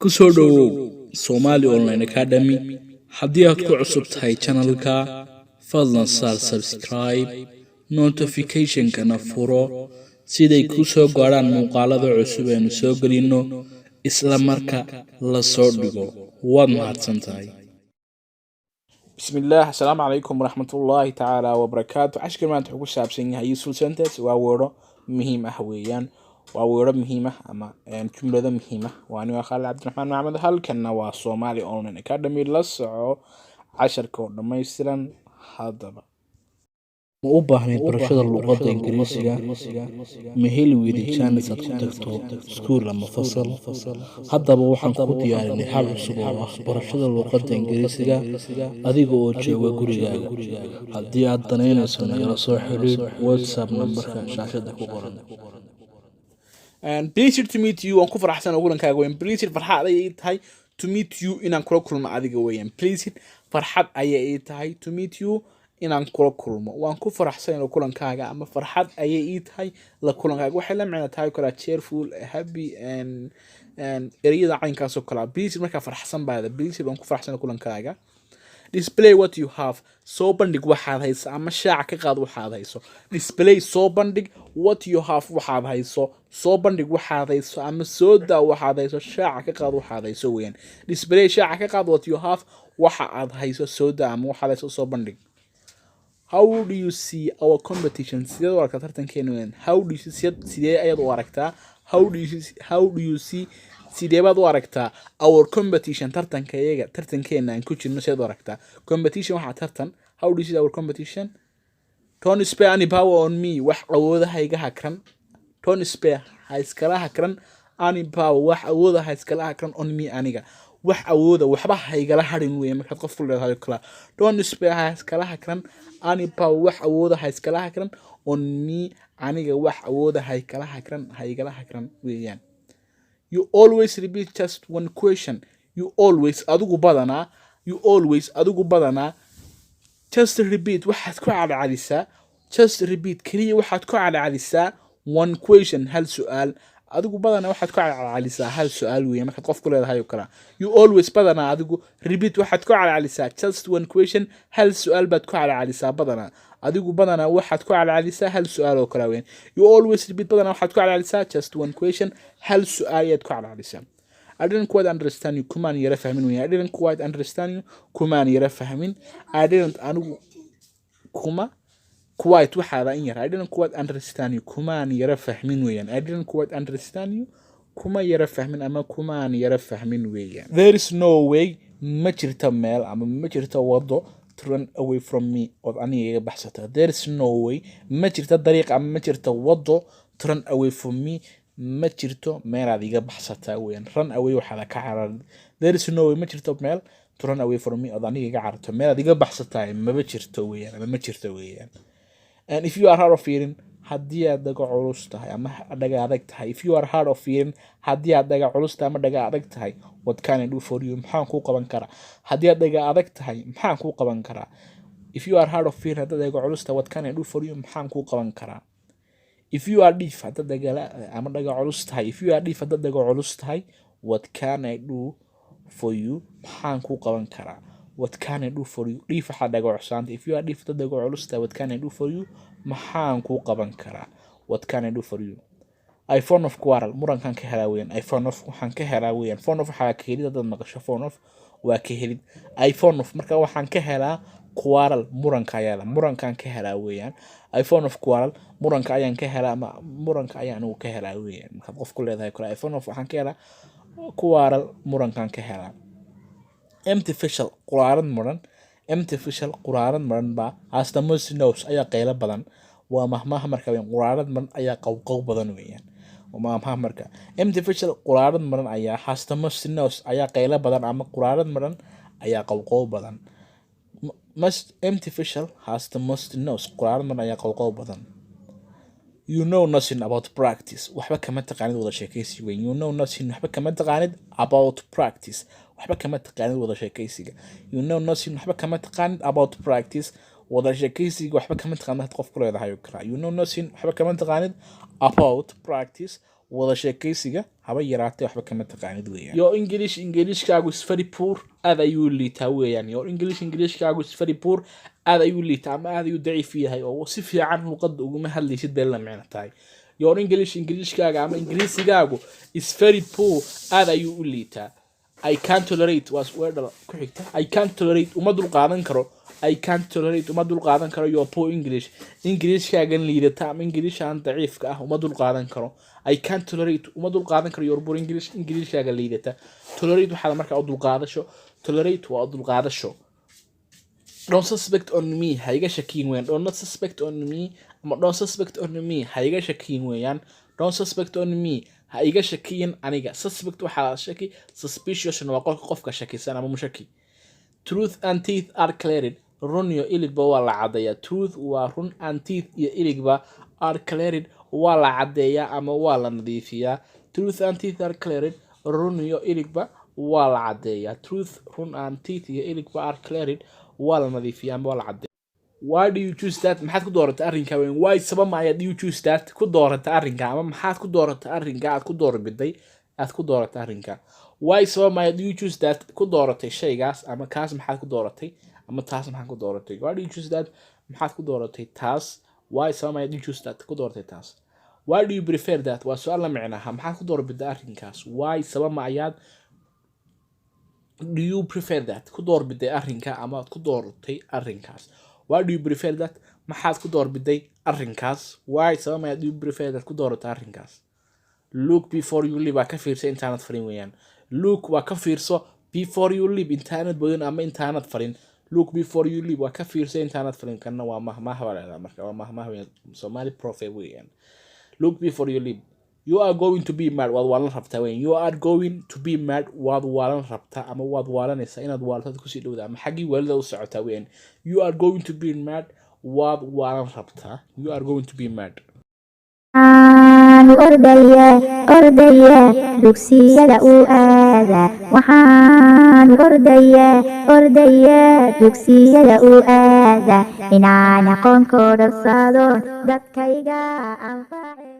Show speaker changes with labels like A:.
A: kusoo dhawow Somali Online Academy haddii aad ku cusub tahay channelka fadlan saar subscribe notification-kana furo siday ku soo gaaraan muuqaalada cusub ee soo gelino isla marka la soo dhigo waad mahadsantahay
B: بسم الله السلام عليكم ورحمة الله تعالى وبركاته عشان ما تحكوا سابسين هاي يوسف سنتس وورا مهمة حويان وورا مهمة أما جملة مهمة وأنا خالد عبد الرحمن محمد هالكن وصومالي أونلاين أكاديمي لسه 10 كورة ما يصيرن هذا
A: ma u baahnayd barashada luuqadda Ingriisiga ma heli weyday chance aad ku tagto iskuul ama fasal haddaba waxaan ku diyaarinay hal cusub oo ah barashada luuqadda Ingriisiga adiga oo jooga gurigaaga haddii aad danaynayso nagala soo xiriir WhatsApp numberka shaashada ku qoran
B: and pleasure to meet you on ku faraxsan ogolankaaga weyn pleasure farxad ayay tahay to meet you inaan kula kulmo adiga weyn pleasure farxad ayay tahay to meet you inaan kula kulmo waan ku faraxsan inaan kulankaaga ama farxad ayay tahay la kulankaaga waxay la macno tahay kala cheerful happy and eriyada caynkaas oo kala pleasure marka farxsan baada pleasure waan ku faraxsan kulankaaga display what you have soo bandhig waxaad hayso ama shaaca ka qaad waxaad hayso display soo bandhig what you have waxaad hayso soo bandhig waxaad hayso ama soo daa waxaad hayso shaaca ka qaad waxaad hayso weeyaan display shaaca ka qaad what you have waxa aad hayso soo daa ama waxaad hayso soo bandhig how do you see our competition sidee u aragtaa tartankeena weeyaan how do you see sidee ayaad u aragtaa how do you see sidee baad u aragtaa our competition tartankeena aan ku jirno sidee u aragtaa competition waxa tartan how do you see our competition don't spare any power on me wax awoodaha iga hakran don't spare ha iskala hakran any power wax awoodaha iskala hakran on me aniga wax awooda waxba ha igala harin weey markaad qof ku leedahay kala don't spare ha iskala hakran any power wax awooda ha iskala hakran on me aniga wax awooda ha igala hakran weeyaan you always repeat just one question you always adigu badana just repeat waxaad ku calcalisaa just repeat kaliya waxaad ku calcalisaa one question hal su'aal adigu badana waxaad ku calcalisaa hal su'aal weey markaad qof ku leedahay oo kala you always badana adigu repeat waxaad ku calcalisaa just one question hal su'aal baad ku calcalisaa badana adigu badana waxaad ku calcalisaa hal su'aal oo kala weyn you always repeat badana waxaad ku calcalisaa just one question hal su'aal ayaad ku calcalisaa I didn't quite understand you kumaan yara fahmin weey I didn't quite understand you kumaan yara fahmin I didn't anigu kuma quite waxaada in yar I didn't quite understand you kumaan yara fahmin weeyaan I didn't quite understand you kuma yara fahmin ama kumaan yara fahmin weeyaan there is no way ma jirto meel ama ma jirto wado to run away from me oo aniga iga baxsata there is no way ma jirto dariiq ama ma jirto wado to run away from me ma jirto meel aad iga baxsata weeyaan run away waxaada ka carar there is no way ma jirto meel to run away from me oo aniga iga cararto meel aad iga baxsata ma jirto weeyaan ama ma jirto weeyaan and if you are hard of hearing haddii aad dhaga culus tahay ama dhaga adag tahay if you are hard of hearing haddii aad dhaga culus tahay ama dhaga adag tahay what can I do for you maxaan ku qaban karaa haddii aad dhaga adag tahay maxaan ku qaban karaa if you are hard of hearing haddii dhaga culus tahay what can I do for you maxaan ku qaban karaa if you are deaf haddii dhaga ama dhaga culus tahay if you are deaf haddii dhaga culus tahay what can I do for you maxaan ku qaban karaa what can I do for you deaf waxa dhaga cusaan if you are deaf haddii dhaga culus tahay what can I do for you maxaan ku qaban karaa what can I do for you iPhone of quarrel murankan ka helaa weeyaan iPhone of waxaan ka helaa weeyaan phone of waxa ka helid dad maqasho phone of waa ka helid iPhone of marka waxaan ka helaa quarrel murankan ka helaa weeyaan iPhone of quarrel muranka ayaan ka helaa ama muranka ayaan uu ka helaa weeyaan marka qof ku leedahay kala iPhone of waxaan ka helaa quarrel murankan ka helaa empty facial quraarad maran ba hasta most knows ayaa qaylo badan waa mahmaha marka weyn quraarad maran ayaa qowqow badan weeyaan waa mahmaha marka empty facial quraarad maran ayaa hasta most knows ayaa qaylo badan ama quraarad maran ayaa qowqow badan most empty facial hasta most knows quraarad maran ayaa qowqow badan you know nothing about practice waxba kama taqaanid wada sheekaysiga weyn you know nothing waxba kama taqaanid about practice waxba kama taqaanid wada sheekaysiga you know nothing waxba kama taqaanid about practice wada sheekaysiga waxba kama taqaanid qof ku leedahay kara you know nothing waxba kama taqaanid about practice wada sheekaysiga haba yaraatee waxba kama taqaanid weeyaan. Your Englishkaagu is very poor, aad ayuu liitaa weeyaan. Your Englishkaagu is very poor, aad ayuu liitaa ama aad ayuu daciif yahay oo si fiican luqadda uguma hadlaysid been la micno tahay. Your Englishkaaga ama Ingiriisigaagu is very poor, aad ayuu u liitaa. I can't tolerate was word ku xigta. I can't tolerate uma dul qaadan karo. I can't tolerate uma dul qaadan karo your poor English. Ingiriiskaaga liidata ama Ingiriishaan daciifka ah uma dul qaadan karo. I can't tolerate uma dul qaadan karo your poor English. Ingiriiskaaga liidata. Tolerate waxa markaa u dul qaadasho. Tolerate waa u dul qaadasho. Don't suspect on me hayga shakiin weeyaan. Don't suspect on me ama don't suspect on me hayga shakiin weeyaan. Don't suspect on me hayga shakiin aniga. Suspect waxa shaki, suspicious waa qofka shakisan ama mushaki. Truth and teeth are cleared. Run iyo iligba waa la cadeeyaa. Truth waa run and teeth iyo iligba are cleared waa la cadeeyaa ama waa la nadiifiyaa. Truth and teeth are cleared. Run iyo iligba waa la cadeeyaa. Truth, run and teeth iyo iligba are cleared waa la nadiifiyaa ama waa la cadeeyaa. Why do you choose that? maxaad ku dooratay arrinka weyn? Why sabab ma ayaad you choose that ku dooratay arrinka ama maxaad ku dooratay arrinka aad ku doorbiday aad ku dooratay arrinka? Why sabab ma ayaad you choose that ku dooratay shaygaas ama kaas maxaad ku dooratay ama taas maxaad ku dooratay? Why do you choose that? maxaad ku dooratay taas? Why sabab ma ayaad you choose that ku dooratay taas? Why do you prefer that? waa su'aal la micnaha maxaad ku doorbiday arrinkaas? Why sabab ma ayaad do you prefer that ku doorbiday arrinka ama aad ku dooratay arrinkaas? Why do you prefer that? maxaad ku doorbiday arrinkaas? Why sabab ma do you prefer that ku dooratay arrinkaas? Look before you leave waa ka fiirso intaanad farin weeyaan. Look waa ka fiirso before you leave intaanad boodin ama intaanad farin. Look before you leave waa ka fiirso intaanad farin kana waa mahmaah walaal marka waa mahmaah weeyaan Somali proverb weeyaan. Look before you leave. You are going to be mad waad waalan rabtaa weeyaan. You are going to be mad waad waalan rabtaa ama waad waalanaysaa inaad waaltad ku sii dhowdaa ama xaggii waalida u socotaa weeyaan. You are going to be mad waad waalan rabtaa. You are going to be mad.
C: ordaya dugsiyada uu aada waxaan ordaya dugsiyada uu aada inaan aqoon kooda saado dadkayga anface